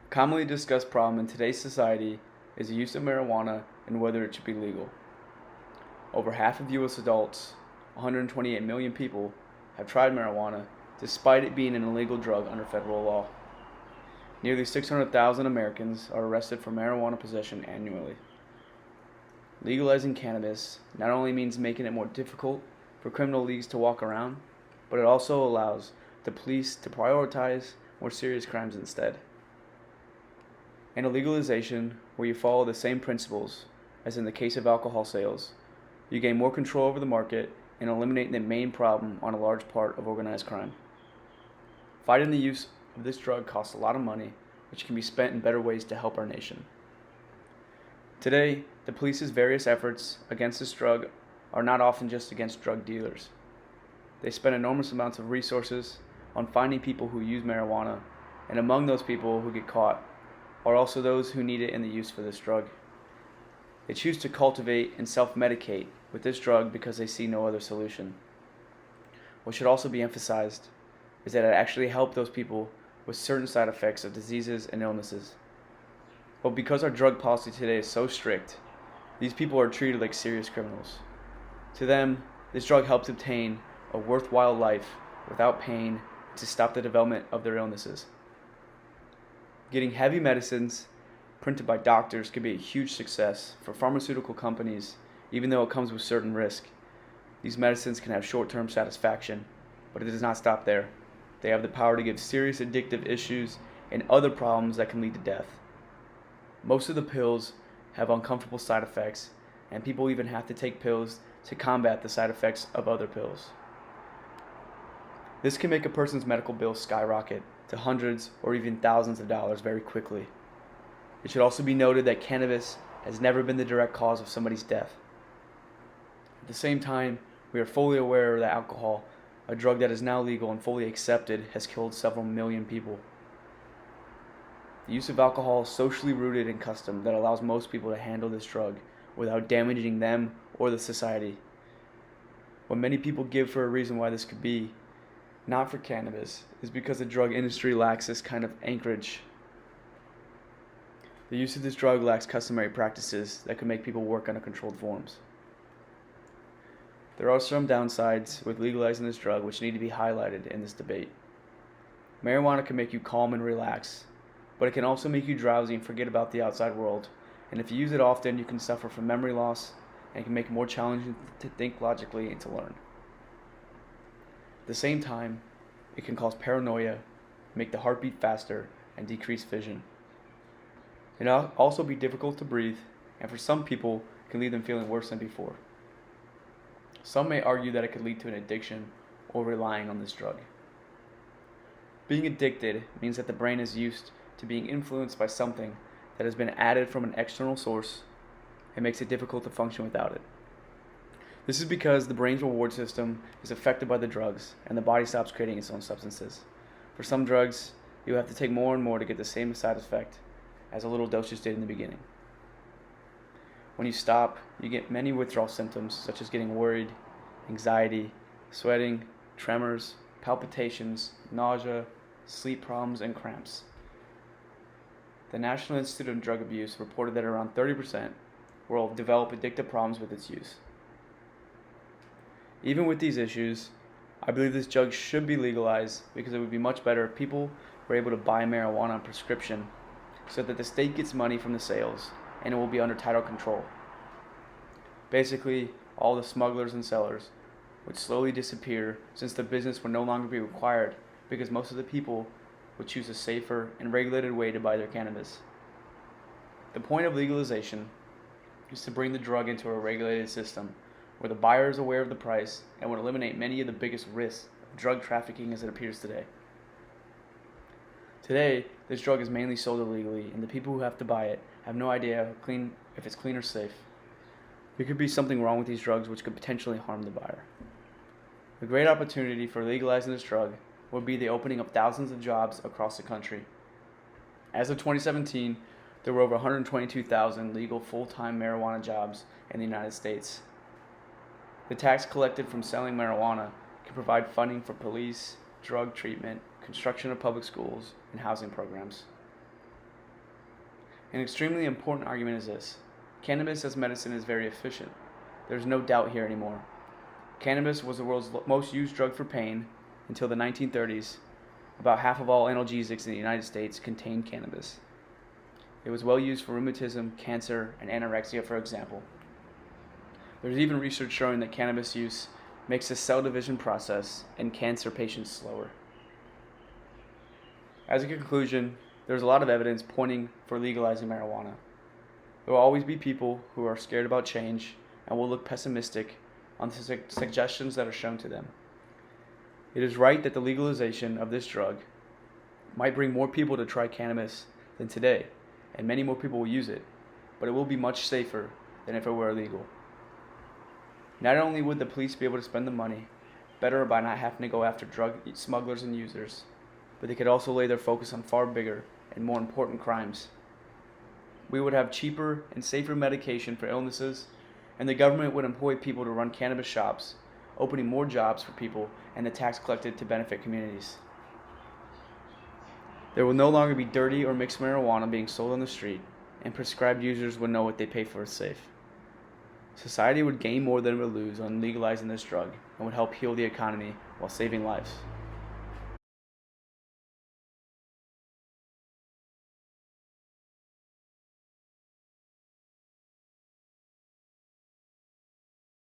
A commonly discussed problem in today's society is the use of marijuana and whether it should be legal. Over half of U.S. adults, 128 million people, have tried marijuana despite it being an illegal drug under federal law. Nearly 600,000 Americans are arrested for marijuana possession annually. Legalizing cannabis not only means making it more difficult for criminal leagues to walk around, but it also allows the police to prioritize more serious crimes instead. And a legalization where you follow the same principles as in the case of alcohol sales, you gain more control over the market and eliminate the main problem on a large part of organized crime. Fighting the use of this drug costs a lot of money, which can be spent in better ways to help our nation. Today, the police's various efforts against this drug are not often just against drug dealers. They spend enormous amounts of resources on finding people who use marijuana, and among those people who get caught are also those who need it in the use for this drug. They choose to cultivate and self-medicate with this drug because they see no other solution. What should also be emphasized is that it actually helps those people with certain side effects of diseases and illnesses. But because our drug policy today is so strict, these people are treated like serious criminals. To them, this drug helps obtain a worthwhile life without pain to stop the development of their illnesses. Getting heavy medicines printed by doctors could be a huge success for pharmaceutical companies, even though it comes with certain risk. These medicines can have short-term satisfaction, but it does not stop there. They have the power to give serious addictive issues and other problems that can lead to death. Most of the pills have uncomfortable side effects, and people even have to take pills to combat the side effects of other pills. This can make a person's medical bill skyrocket to hundreds or even thousands of dollars very quickly. It should also be noted that cannabis has never been the direct cause of somebody's death. At the same time, we are fully aware that alcohol, a drug that is now legal and fully accepted, has killed several million people. The use of alcohol is socially rooted in custom that allows most people to handle this drug without damaging them or the society. What many people give for a reason why this could be not for cannabis is because the drug industry lacks this kind of anchorage. The use of this drug lacks customary practices that could make people work under controlled forms. There are some downsides with legalizing this drug which need to be highlighted in this debate. Marijuana can make you calm and relax, but it can also make you drowsy and forget about the outside world. And if you use it often, you can suffer from memory loss and can make it more challenging to think logically and to learn. At the same time, it can cause paranoia, make the heart beat faster, and decrease vision. It can also be difficult to breathe, and for some people, it can leave them feeling worse than before. Some may argue that it could lead to an addiction or relying on this drug. Being addicted means that the brain is used to being influenced by something that has been added from an external source and makes it difficult to function without it. This is because the brain's reward system is affected by the drugs and the body stops creating its own substances. For some drugs, you have to take more and more to get the same side effect as a little dosage did in the beginning. When you stop, you get many withdrawal symptoms such as getting worried, anxiety, sweating, tremors, palpitations, nausea, sleep problems, and cramps. The National Institute of Drug Abuse reported that around 30% will develop addictive problems with its use. Even with these issues, I believe this drug should be legalized because it would be much better if people were able to buy marijuana on prescription so that the state gets money from the sales and it will be under tighter control. Basically, all the smugglers and sellers would slowly disappear since the business would no longer be required because most of the people would choose a safer and regulated way to buy their cannabis. The point of legalization is to bring the drug into a regulated system where the buyer is aware of the price and would eliminate many of the biggest risks of drug trafficking as it appears today. Today, this drug is mainly sold illegally, and the people who have to buy it have no idea if it's clean or safe. There could be something wrong with these drugs which could potentially harm the buyer. A great opportunity for legalizing this drug would be the opening of thousands of jobs across the country. As of 2017, there were over 122,000 legal full-time marijuana jobs in the United States. The tax collected from selling marijuana can provide funding for police, drug treatment, construction of public schools, and housing programs. An extremely important argument is this: cannabis as medicine is very efficient. There's no doubt here anymore. Cannabis was the world's most used drug for pain until the 1930s. About half of all analgesics in the United States contained cannabis. It was well used for rheumatism, cancer, and anorexia, for example. There's even research showing that cannabis use makes the cell division process in cancer patients slower. As a conclusion, there's a lot of evidence pointing for legalizing marijuana. There will always be people who are scared about change and will look pessimistic on the suggestions that are shown to them. It is right that the legalization of this drug might bring more people to try cannabis than today, and many more people will use it, but it will be much safer than if it were illegal. Not only would the police be able to spend the money better by not having to go after drug smugglers and users, but they could also lay their focus on far bigger and more important crimes. We would have cheaper and safer medication for illnesses, and the government would employ people to run cannabis shops, opening more jobs for people and the tax collected to benefit communities. There will no longer be dirty or mixed marijuana being sold on the street, and prescribed users would know what they pay for is safe. Society would gain more than it would lose on legalizing this drug and would help heal the economy while saving lives.